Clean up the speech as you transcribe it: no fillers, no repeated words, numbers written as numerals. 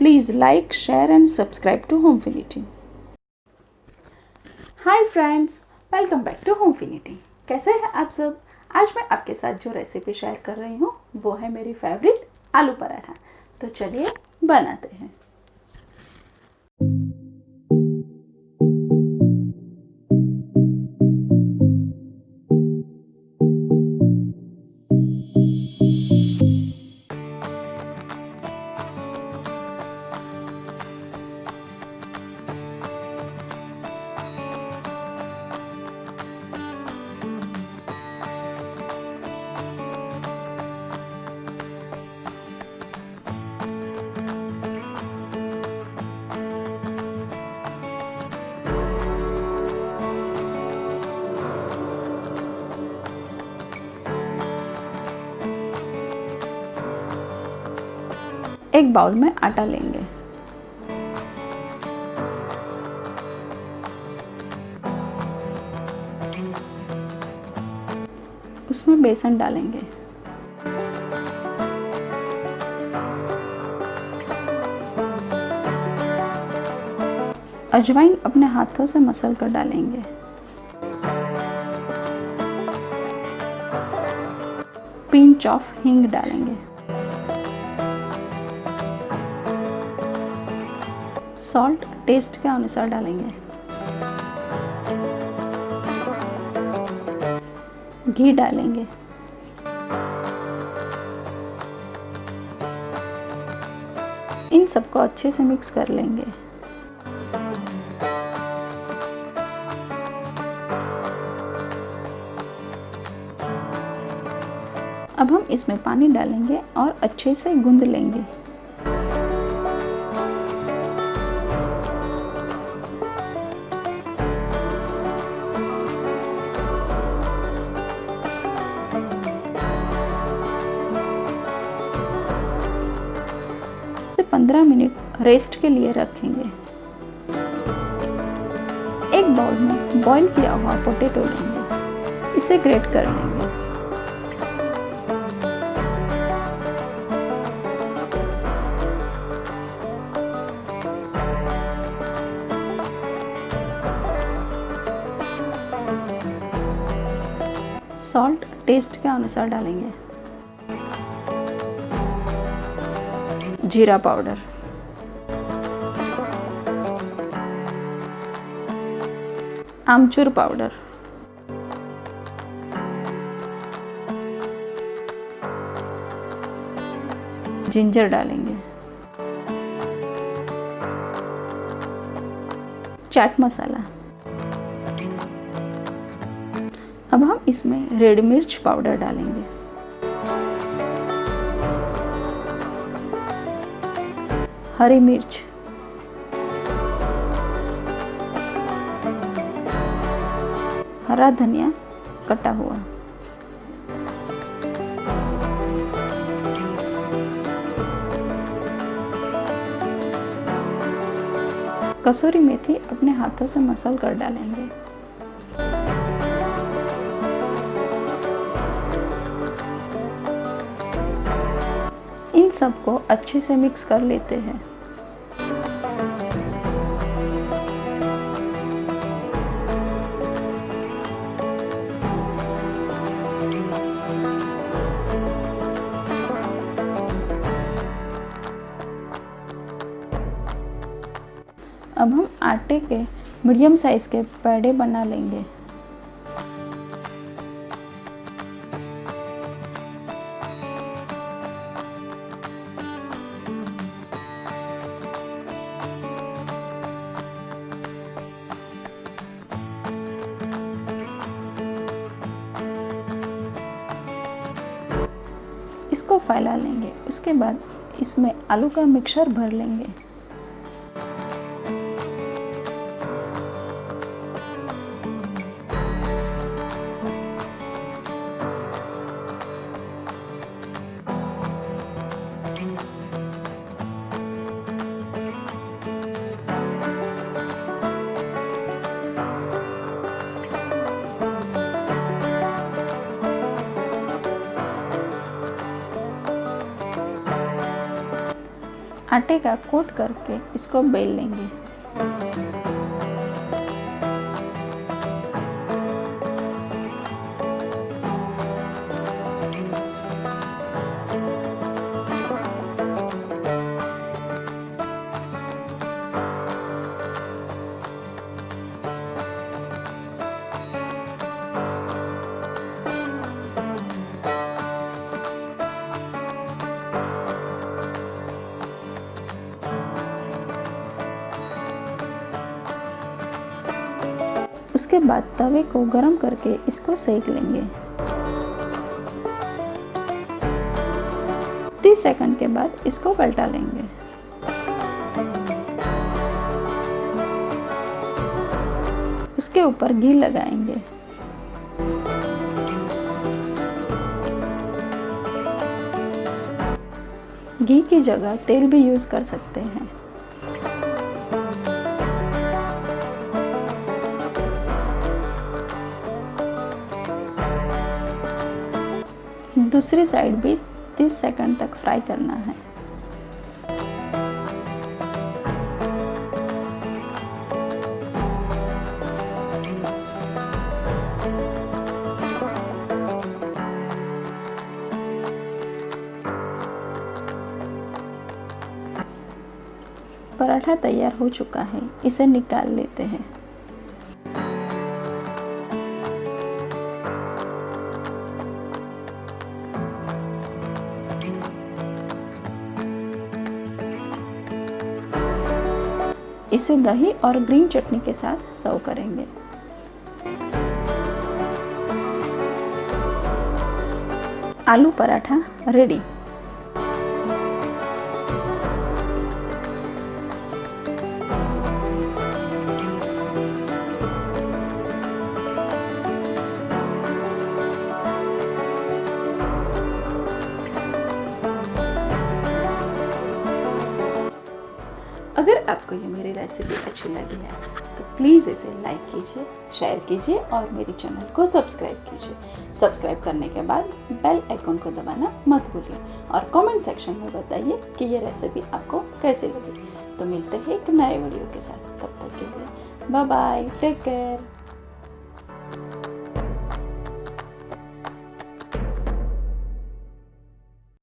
Please like, share and subscribe to Homfinity. Hi friends, welcome back to Homfinity. कैसे हैं आप सब? आज मैं आपके साथ जो रेसिपी शेयर कर रही हूँ वो है मेरी फेवरेट आलू पराठा। तो चलिए बनाते हैं। एक बाउल में आटा लेंगे। उसमें बेसन डालेंगे। अजवाइन अपने हाथों से मसल कर डालेंगे। पिंच ऑफ हींग डालेंगे। सॉल्ट टेस्ट के अनुसार डालेंगे। घी डालेंगे। इन सबको अच्छे से मिक्स कर लेंगे। अब हम इसमें पानी डालेंगे और अच्छे से गूंद लेंगे। से 15 मिनट रेस्ट के लिए रखेंगे। एक बाउल में बॉईल किया हुआ पोटैटो लेंगे। इसे ग्रेट कर लेंगे। सॉल्ट टेस्ट के अनुसार डालेंगे। जीरा पाउडर, आमचूर पाउडर, जिंजर डालेंगे। चाट मसाला। अब हम इसमें रेड मिर्च पाउडर डालेंगे। हरी मिर्च, हरा धनिया कटा हुआ, कसूरी मेथी अपने हाथों से मसल कर डालेंगे। इन सबको अच्छे से मिक्स कर लेते हैं। अब हम आटे के मीडियम साइज के पेड़े बना लेंगे। इसको फैला लेंगे। उसके बाद इसमें आलू का मिक्सचर भर लेंगे। आटे का कोट करके इसको बेल लेंगे। उसके बाद तवे को गरम करके इसको सेक लेंगे। 30 सेकंड के बाद इसको पलटा लेंगे। उसके ऊपर घी लगाएंगे। घी की जगह तेल भी यूज कर सकते हैं। दूसरी साइड भी 30 सेकंड तक फ्राई करना है। पराठा तैयार हो चुका है, इसे निकाल लेते हैं। इसे दही और ग्रीन चटनी के साथ सर्व करेंगे। आलू पराठा रेडी। अगर आपको ये मेरी रेसिपी अच्छी लगी है तो प्लीज़ इसे लाइक कीजिए, शेयर कीजिए और मेरे चैनल को सब्सक्राइब कीजिए। सब्सक्राइब करने के बाद बेल आइकन को दबाना मत भूलिए और कमेंट सेक्शन में बताइए कि ये रेसिपी आपको कैसे लगी। तो मिलते हैं एक नए वीडियो के साथ, तब तक के लिए बाय बाय, टेक केयर।